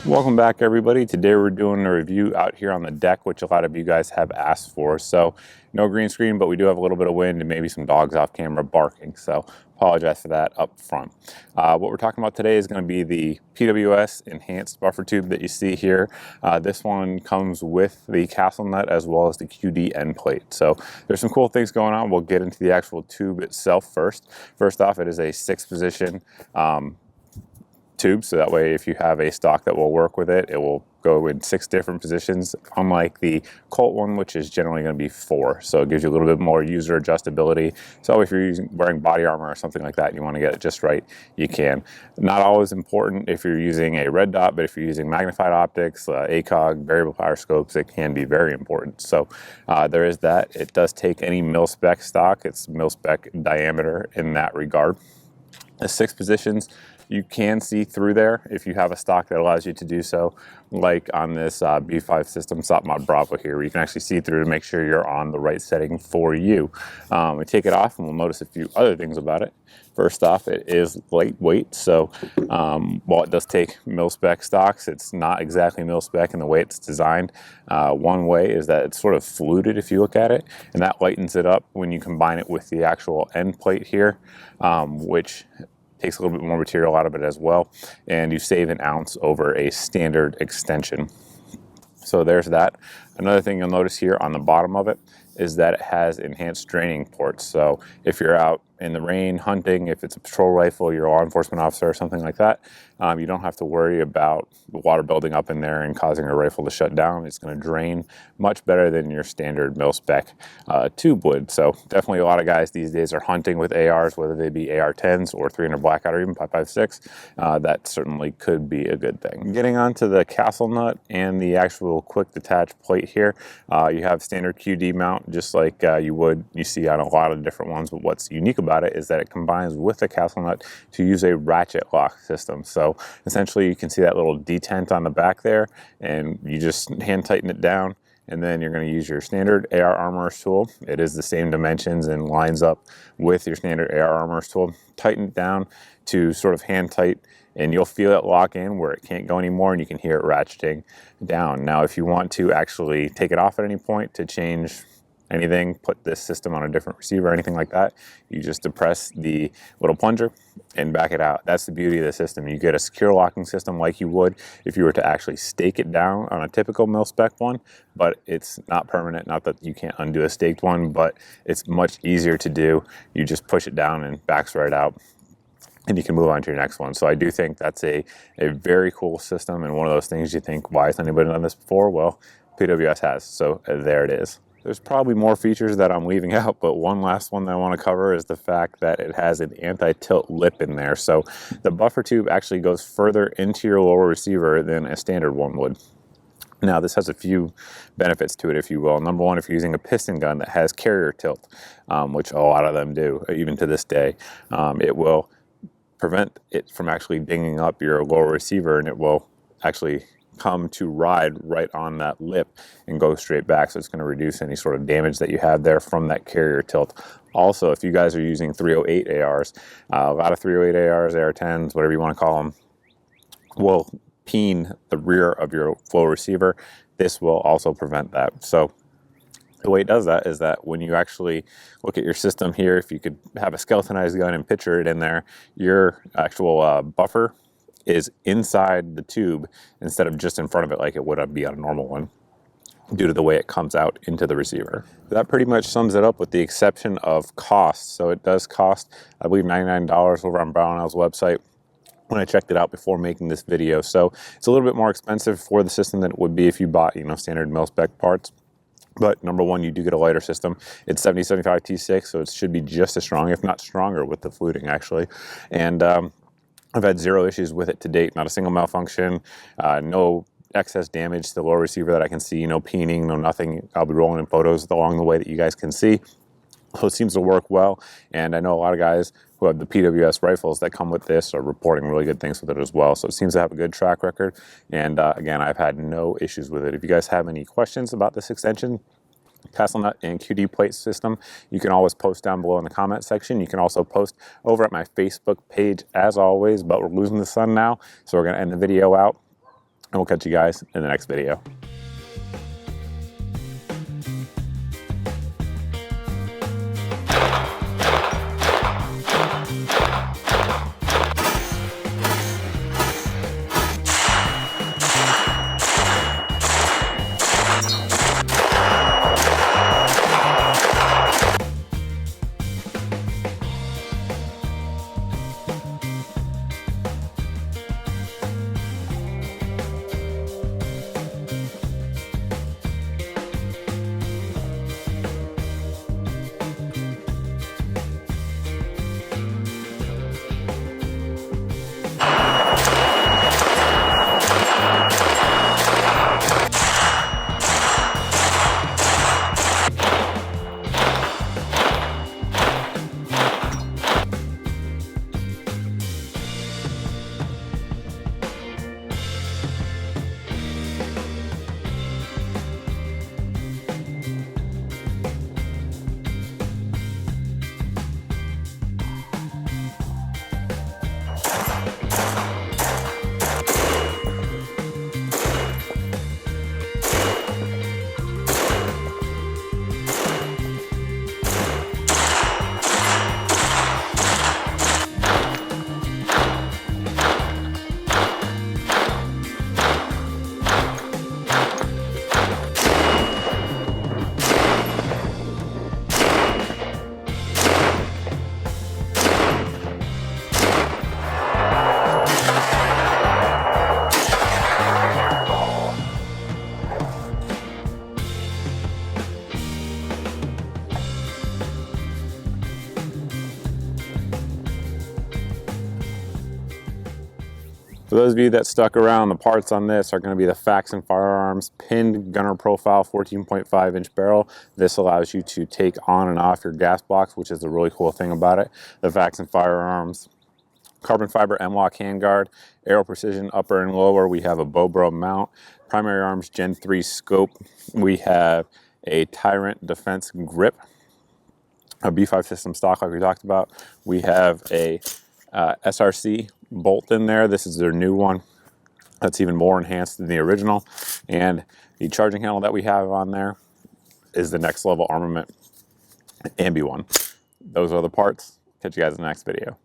Welcome back, everybody. Today we're doing a review out here on the deck, which a lot of you guys have asked for. So no green screen, but we do have a little bit of wind and maybe some dogs off camera barking. So apologize for that up front. What we're talking about today is going to be the PWS enhanced buffer tube that you see here. This one comes with the castle nut as well as the QD end plate. So there's some cool things going on. We'll get into the actual tube itself first. First off, it is a 6-position tube, so that way if you have a stock that will work with it, it will go in 6 different positions, unlike the Colt one, which is generally going to be 4. So it gives you a little bit more user adjustability. So if you're wearing body armor or something like that and you want to get it just right, you can. Not always important if you're using a red dot, but if you're using magnified optics, ACOG, variable power scopes, it can be very important. So there is that. It does take any mil-spec stock. It's mil-spec diameter in that regard. The 6 positions, you can see through there if you have a stock that allows you to do so, like on this B5 system SOPMOD Bravo here, where you can actually see through to make sure you're on the right setting for you. We take it off and we'll notice a few other things about it. First off, it is lightweight, so while it does take mil-spec stocks, it's not exactly mil-spec in the way it's designed. One way is that it's sort of fluted if you look at it, and that lightens it up when you combine it with the actual end plate here, which takes a little bit more material out of it as well, and you save an ounce over a standard extension. So there's that. Another thing you'll notice here on the bottom of it is that it has enhanced draining ports. So if you're out in the rain hunting, if it's a patrol rifle, you're a law enforcement officer or something like that, you don't have to worry about the water building up in there and causing your rifle to shut down. It's going to drain much better than your standard mil-spec tube would. So definitely a lot of guys these days are hunting with ARs, whether they be AR-10s or 300 blackout or even 5.56. That certainly could be a good thing. Getting onto the castle nut and the actual quick detach plate here, you have standard QD mount just like you see on a lot of different ones, but what's unique about it is that it combines with the castle nut to use a ratchet lock system. So essentially you can see that little detent on the back there, and you just hand tighten it down, and then you're going to use your standard AR armorer's tool. It is the same dimensions and lines up with your standard AR armorer's tool. Tighten it down to sort of hand tight, and you'll feel it lock in where it can't go anymore, and you can hear it ratcheting down. Now if you want to actually take it off at any point to change anything, put this system on a different receiver or anything like that, you just depress the little plunger and back it out. That's the beauty of the system. You get a secure locking system like you would if you were to actually stake it down on a typical mil-spec one, but it's not permanent. Not that you can't undo a staked one, but it's much easier to do. You just push it down and backs right out, and you can move on to your next one. So I do think that's a very cool system, and one of those things you think, why hasn't anybody done this before? Well, PWS has, so there it is. There's probably more features that I'm leaving out, but one last one that I want to cover is the fact that it has an anti-tilt lip in there. So the buffer tube actually goes further into your lower receiver than a standard one would. Now, this has a few benefits to it, if you will. Number one, if you're using a piston gun that has carrier tilt, which a lot of them do, even to this day, it will prevent it from actually dinging up your lower receiver, and it will actually come to ride right on that lip and go straight back. So it's going to reduce any sort of damage that you have there from that carrier tilt. Also, if you guys are using 308 ARs, a lot of 308 ARs, AR-10s, whatever you want to call them, will peen the rear of your flow receiver. This will also prevent that. So the way it does that is that when you actually look at your system here, if you could have a skeletonized gun and picture it in there, your actual buffer is inside the tube instead of just in front of it like it would be on a normal one, due to the way it comes out into the receiver. That pretty much sums it up with the exception of cost. So it does cost, I believe, $99 over on Brownell's website when I checked it out before making this video. So it's a little bit more expensive for the system than it would be if you bought, standard mil-spec parts. But number one, you do get a lighter system. It's 7075 T6, so it should be just as strong, if not stronger, with the fluting actually. And I've had 0 issues with it to date, not a single malfunction, no excess damage to the lower receiver that I can see, no peening, no nothing. I'll be rolling in photos along the way that you guys can see. So it seems to work well, and I know a lot of guys who have the PWS rifles that come with this are reporting really good things with it as well. So it seems to have a good track record, and again, I've had no issues with it. If you guys have any questions about this extension, castle nut and QD plate system, you can always post down below in the comment section. You can also post over at my Facebook page as always, but we're losing the sun now, so we're going to end the video out and we'll catch you guys in the next video. For those of you that stuck around, the parts on this are going to be the Faxon Firearms pinned gunner profile 14.5-inch barrel. This allows you to take on and off your gas blocks, which is the really cool thing about it. The Faxon Firearms carbon fiber M-LOK handguard, Aero Precision upper and lower. We have a Bobro mount, Primary Arms Gen 3 scope. We have a Tyrant Defense grip, a B5 system stock like we talked about. We have a SRC bolt in there. This is their new one that's even more enhanced than the original, and the charging handle that we have on there is the next level armament ambi one. Those are the parts. Catch you guys in the next video.